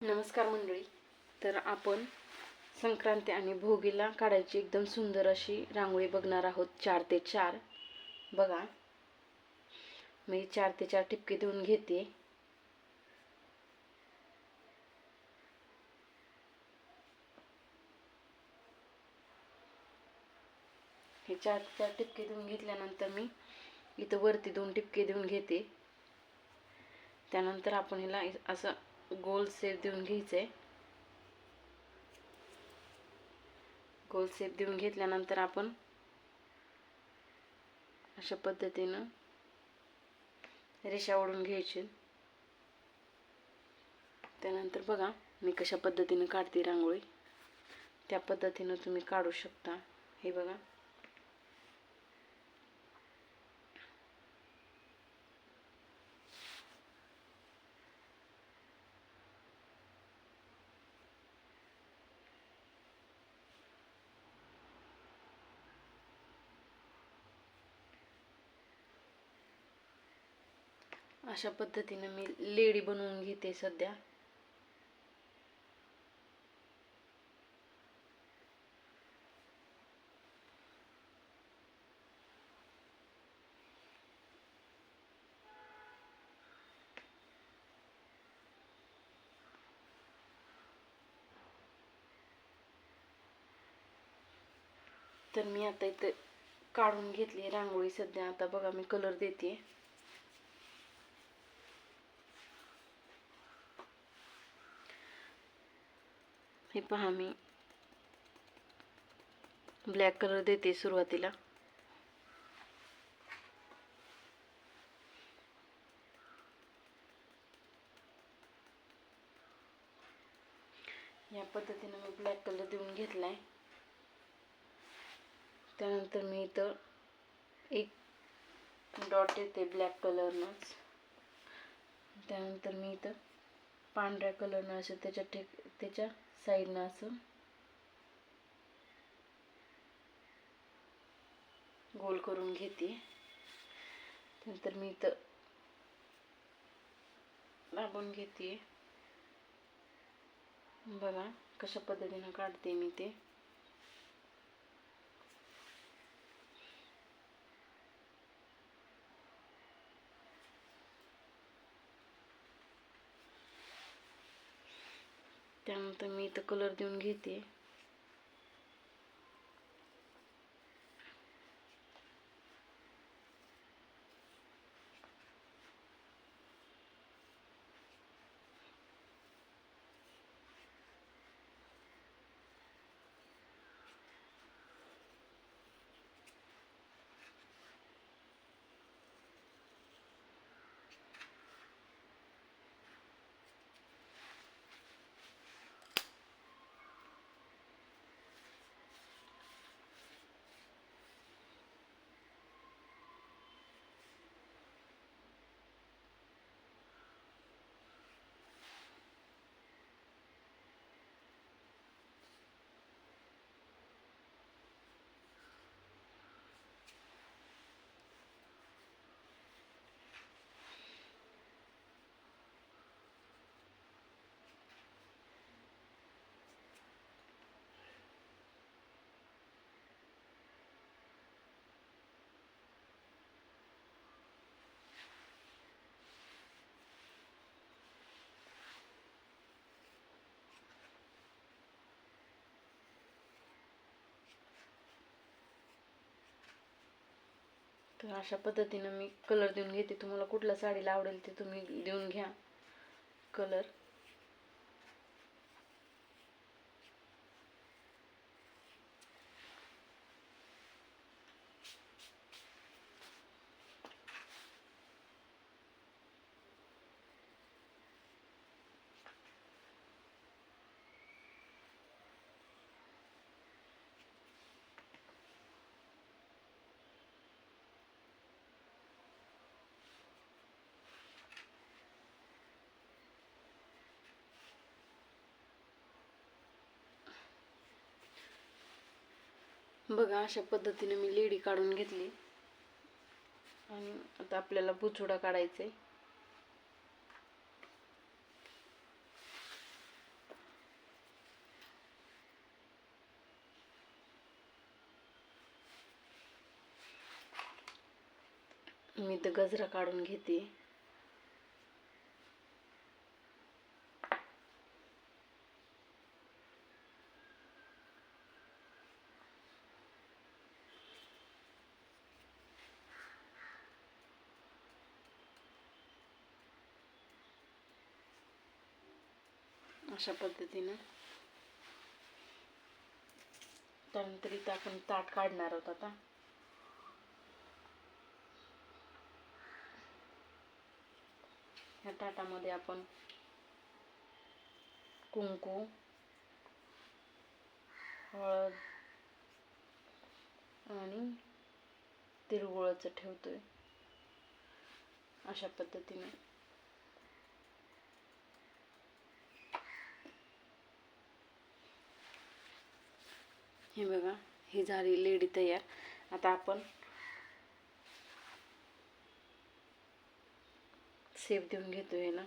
नमस्कार मंडळी. तर आपण संक्रांती आणि भोगीला काढायची एकदम सुंदर अशी रांगोळी बघणार आहोत. 4 ते 4 बघा, मी 4 ते 4 ठिपके देऊन घेते. हे 4 ते 4 ठिपके देऊन घेतल्यानंतर मी इथं वरती 2 ठिपके देऊन घेते. त्यानंतर आपण ह्याला असं गोल शेप देऊन घ्यायचंय. गोल शेप देऊन घेतल्यानंतर आपण अशा पद्धतीनं रेषा ओढून घ्यायची. त्यानंतर बघा मी कशा पद्धतीने काढते रांगोळी, त्या पद्धतीनं तुम्ही काढू शकता. हे बघा, अशा पद्धतीने मी लेडी बनवून घेते सध्या. तर मी आता इथं काढून घेतली रांगोळी सध्या. आता बघा मी कलर देते. हे पहा, मी ब्लॅक कलर देते सुरुवातीला. या पद्धतीने मी ब्लॅक कलर देऊन घेतलाय. त्यानंतर मी इथं एक डॉट देते ब्लॅक कलरनंच. त्यानंतर मी इथं पांढऱ्या कलरनं असं त्याच्या साईडनं असं गोल करून घेते. नंतर मी इथं दाबून घेते. बघा कशा पद्धतीनं काढते मी ते. त्यानंतर मी इथं कलर देऊन घेते. तर अशा पद्धतीनं मी कलर देऊन घेते. तुम्हाला कुठल्या साडीला आवडेल ते तुम्ही देऊन घ्या कलर. बघा अशा पद्धतीने मी लेडी काढून घेतली. आणि आता आपल्याला बुचुडा काढायचा आहे. मी तर गजरा काढून घेते. अशा पद्धतीनं. त्यानंतर इथं आपण ताट काढणार आहोत आता. ह्या ताटामध्ये आपण कुंकू, हळद आणि तिळगुळाचं ठेवतोय. अशा पद्धतीने. हे बघा, ही झाली लेडी तयार. आता आपण सेप देऊन घेतोय ना,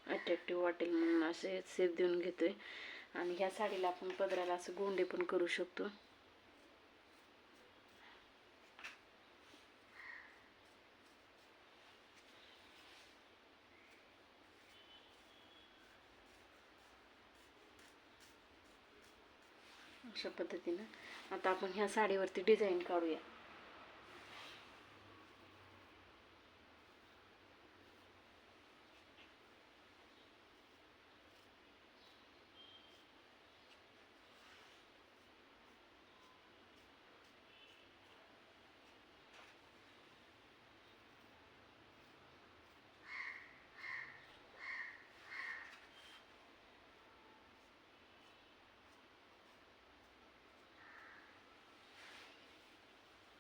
अट्रॅक्टिव्ह वाटेल म्हणून असे सेप देऊन घेतोय. आणि ह्या साडीला आपण पदराला असं गोंडे पण करू शकतो. अशा पद्धतीनं. आता आपण ह्या साडीवरती डिझाईन काढूया.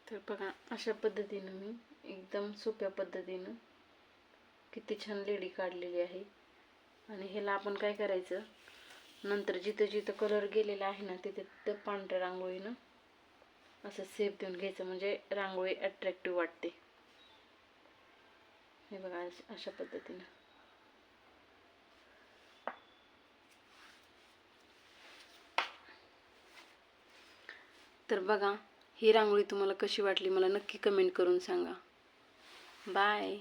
तर बघा, अशा पद्धतीनं मी एकदम सोप्या पद्धतीनं किती छान लेडी काढलेली आहे. आणि ह्याला आपण काय करायचं, नंतर जिथं जिथं कलर गेलेला आहे ना, तिथे तिथं पांढऱ्या रांगोळीनं असं सेप देऊन घ्यायचं, म्हणजे रांगोळी अट्रॅक्टिव्ह वाटते. हे बघा, अशा पद्धतीनं. तर बघा, ही रांगोळी तुम्हाला कशी वाटली मला नक्की कमेंट करून सांगा. बाय.